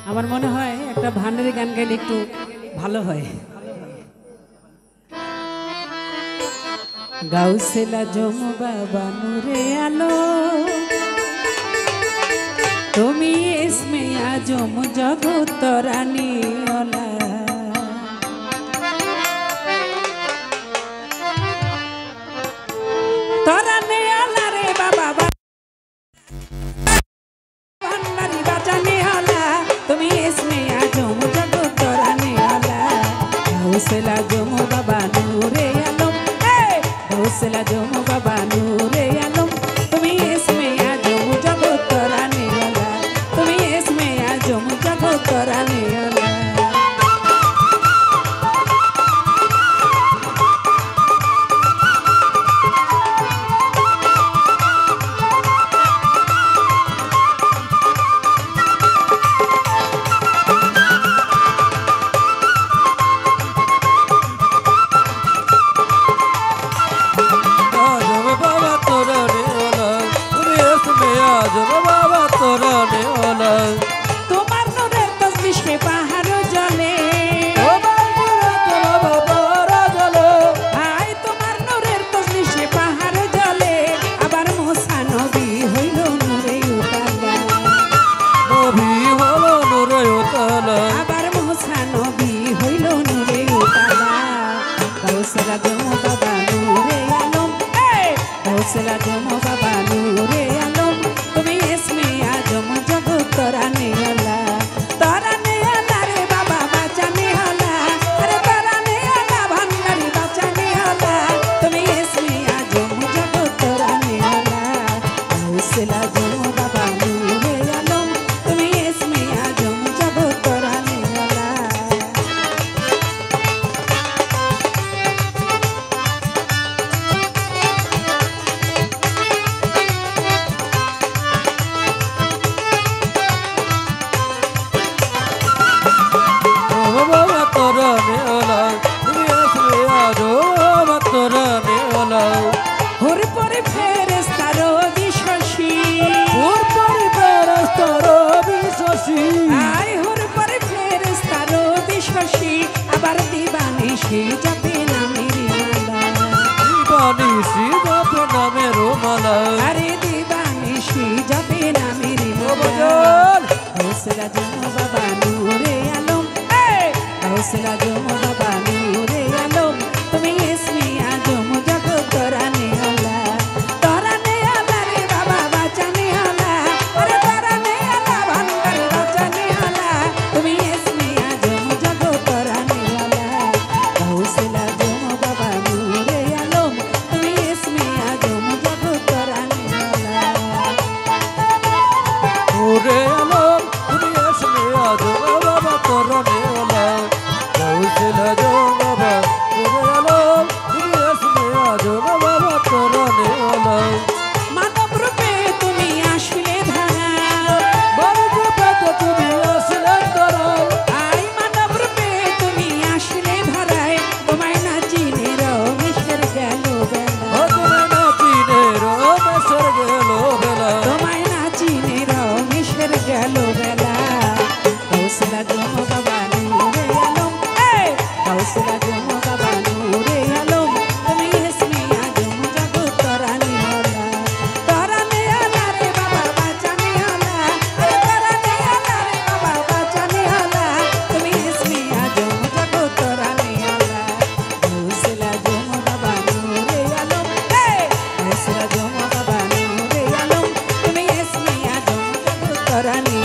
আমার মনে হয় একটা ভান্ডারি গান গাইলে একটু ভালো হয়। গাউসেলা জমু বাবা নূরে আলো তুমি ইসমে আজম জগত রানী ওলা তরানে আলা রে বাবা ভান্ডারি বাজানে আলা তুমি ইসমে আজম জগত রানী ওলা গাউসেলা জমু বাবা নূরে আলো গাউসেলা জমু বাবা নূরে আলো তুমি ইসমে আজম জগত রানী ওলা তুমি ইসমে আজম জগত রানী ওলা তোমার নূরের তসবিহ মে পাহাড় জ্বলে হায় তোমার নূরের তসবিহ মে পাহাড় জ্বলে আবার মুসা নবী হইল নূরে উতালা আবার মুসা নবী হইল নূরে উতালা গাউসেলা জমু বাবা নূরে আলম গাউসেলা জমু বাবা নূরে আলম তুমি ইসমে আজম জগত রানী ওলা তরানে আলা রে বাবা বাঁচানে ওলা আরে তরানে আলা ভান্ডারি বাঁচানে ওলা তুমি ইসমে আজম জগত রানী ওলা গাউসেলা জমু বাবা নূরে আলম তুমি ইসমে আজম জগত রানী ওলা হুর পরে ফেরেশতারো বিশ্বসী আয় হুর পরে ফেরেশতারো বিশ্বসী আবার দিবানিশি জপে নামের মালা আরে দিবানিশি জপে নামের মালা গাউসেলা জমু বাবা নূরে আলম গাউসেলা জমু বাবা নূরে আলম তুমি ইসমে আজম জগত রানী ওলা তরানে আলা রে বাবা বাঁচানে ওলা আরে তরানে আলা ভান্ডারি বাঁচানে ওলা তুমি ইসমে আজম জগত রানী ওলা গাউসেলা জমু বাবা নূরে আলম তুমি ইসমে আজম জগত রানী ওলা মানব রূপে তুমি আসলে ধারা আই মানব রূপে তুমি আসলে ধরায় তোমায় না চিনে রমেশের গেল বেলা তোমায় না চিনে রমেশের গেল বেলা গাউসেলা জমু বাবা নূরে আলম গাউসেলা জমু বাবা নূরে আলম তুমি ইসমে আজম জগত রানী ওলা তরানে আলা রে বাবা বাঁচানে ওলা আরে তরানে আলা রে বাবা বাঁচানে ওলা তুমি ইসমে আজম জগত রানী ওলা গাউসেলা জমু বাবা নূরে আলম গাউসেলা জমু বাবা নূরে আলম তুমি ইসমে আজম জগত রানী